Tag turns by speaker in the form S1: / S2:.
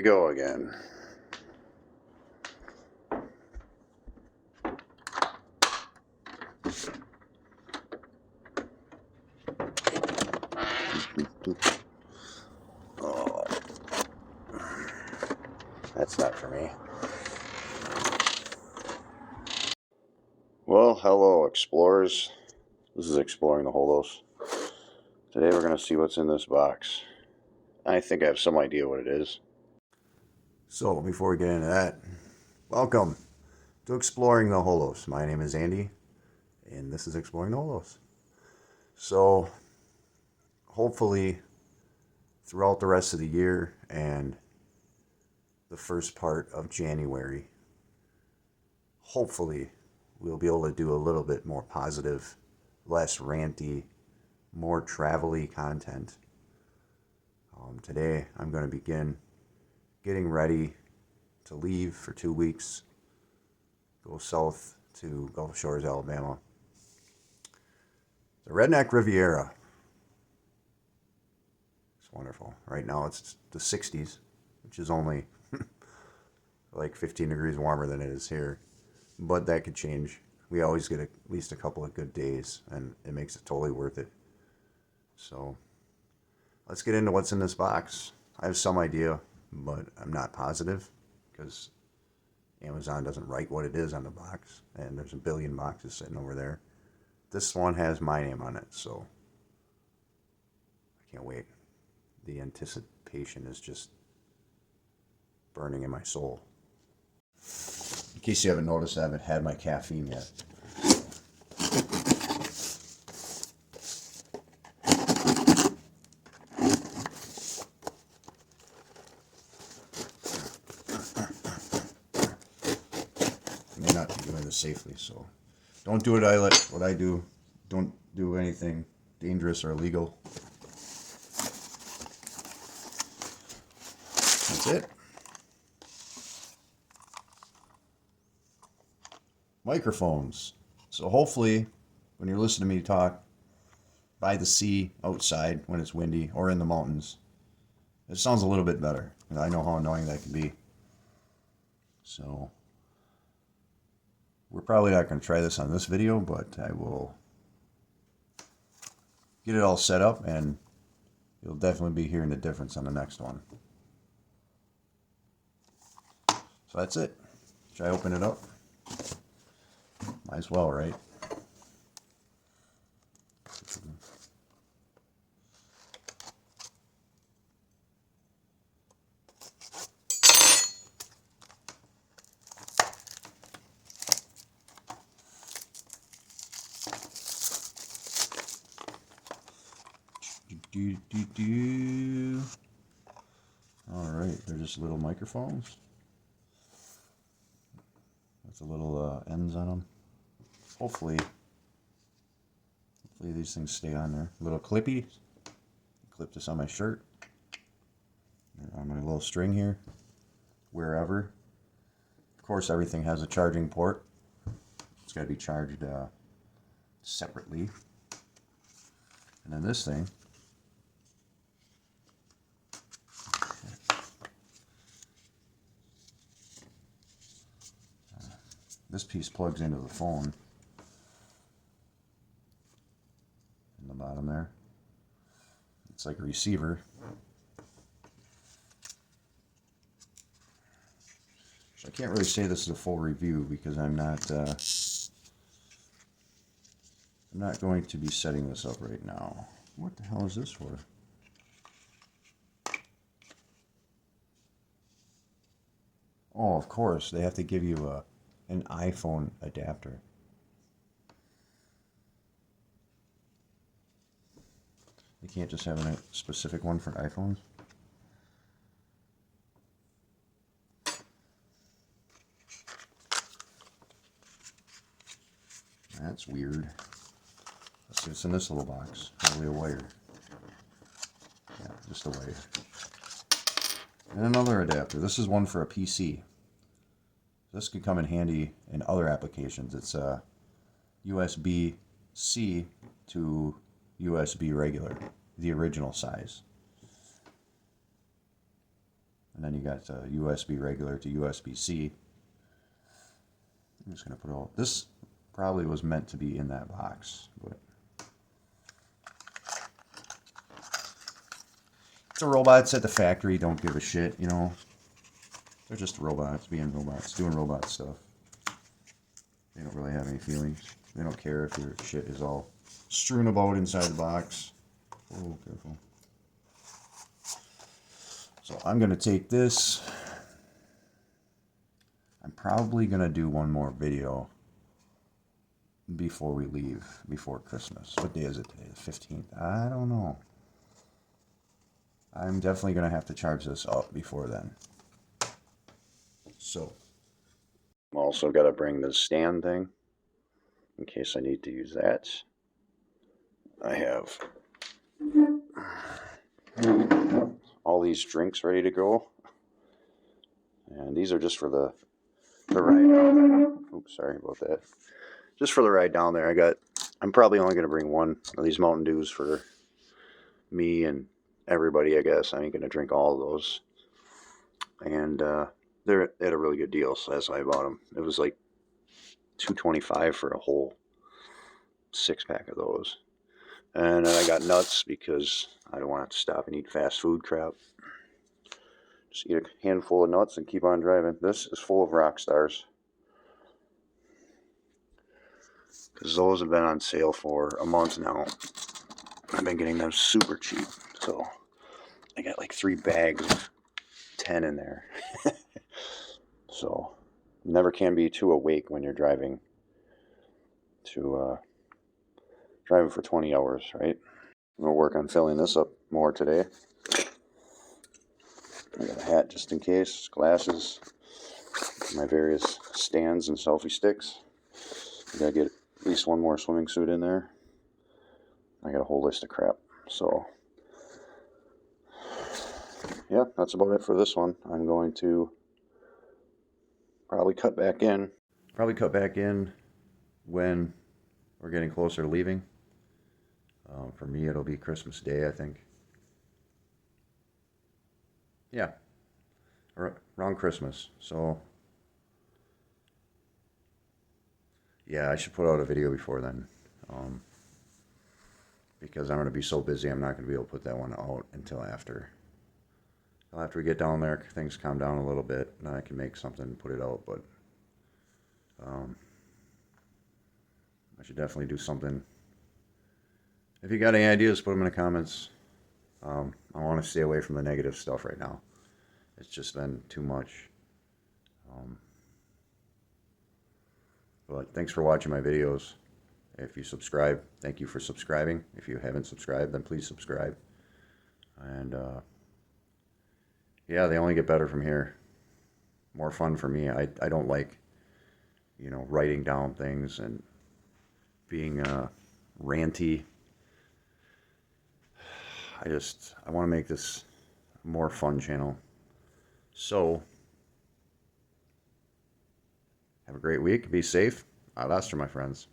S1: go again. Oh, that's not for me. Well, hello explorers. This is Exploring the Holos. Today we're going to see what's in this box. I think I have some idea what it is. So before we get into that, welcome to Exploring the Holos. My name is Andy, and this is Exploring the Holos. So hopefully throughout the rest of the year and the first part of January, hopefully we'll be able to do a little bit more positive, less ranty, more travel-y content. Today I'm going to begin getting ready to leave for 2 weeks, go south to Gulf Shores, Alabama. The Redneck Riviera. It's wonderful. Right now it's the 60s, which is only like 15 degrees warmer than it is here. But that could change. We always get at least a couple of good days, and it makes it totally worth it. So let's get into what's in this box. I have some idea, but I'm not positive because Amazon doesn't write what it is on the box, and there's a billion boxes sitting over there. This one has my name on it, so I can't wait. The anticipation is just burning in my soul. In case you haven't noticed, I haven't had my caffeine yet. I may not be doing this safely, so don't do what I do. Don't do anything dangerous or illegal. That's it. Microphones. So hopefully when you're listening to me talk by the sea outside when it's windy or in the mountains, it sounds a little bit better. And I know how annoying that can be. So we're probably not going to try this on this video, but I will get it all set up and you'll definitely be hearing the difference on the next one. So that's it. Should I open it up? Might as well, right? All right, they're just little microphones with the little ends on them. Hopefully these things stay on there. Little clippy. Clip this on my shirt. On my little string here. Wherever. Of course, everything has a charging port. It's got to be charged separately. And then this thing. This piece plugs into the phone. In the bottom there. It's like a receiver. So I can't really say this is a full review because I'm not going to be setting this up right now. What the hell is this for? Oh, of course, they have to give you an iPhone adapter. You can't just have a specific one for iPhones. That's weird. Let's see what's in this little box. Probably a wire. Yeah, just a wire. And another adapter. This is one for a PC. This could come in handy in other applications. It's USB-C to USB regular, the original size. And then you got USB regular to USB-C. I'm just going to put all... This probably was meant to be in that box, but... It's a robots at the factory, don't give a shit, you know. They're just robots being robots, doing robot stuff. They don't really have any feelings. They don't care if your shit is all strewn about inside the box. Oh, careful. So I'm going to take this. I'm probably going to do one more video before we leave, before Christmas. What day is it today? The 15th? I don't know. I'm definitely going to have to charge this up before then. So, I'm also got to bring the stand thing in case I need to use that. I have all these drinks ready to go. And these are just for the ride. Oops, sorry about that. Just for the ride down there. I'm probably only going to bring one of these Mountain Dews for me and everybody, I guess. I ain't going to drink all of those. And they're at a really good deal, so that's why I bought them. It was like $2.25 for a whole 6-pack of those. And then I got nuts because I don't want to stop and eat fast food crap. Just eat a handful of nuts and keep on driving. This is full of Rockstars, because those have been on sale for a month now. I've been getting them super cheap. So I got like 3 bags of 10 in there. So never can be too awake when you're driving for 20 hours, right? I'm going to work on filling this up more today. I got a hat just in case, glasses, my various stands and selfie sticks. I gotta get at least one more swimming suit in there. I got a whole list of crap. So, yeah, that's about it for this one. I'm going to probably cut back in. When we're getting closer to leaving. For me, it'll be Christmas Day, I think. Yeah, around Christmas. So, yeah, I should put out a video before then. Because I'm going to be so busy, I'm not going to be able to put that one out until after. After we get down there, things calm down a little bit, and I can make something and put it out. But I should definitely do something. If you got any ideas, put them in the comments. I want to stay away from the negative stuff right now. It's just been too much. But thanks for watching my videos. If you subscribe, thank you for subscribing. If you haven't subscribed, then please subscribe. And yeah, they only get better from here. More fun for me. I don't like, writing down things and being ranty. I want to make this a more fun channel. So, have a great week. Be safe. Ad Astra, my friends.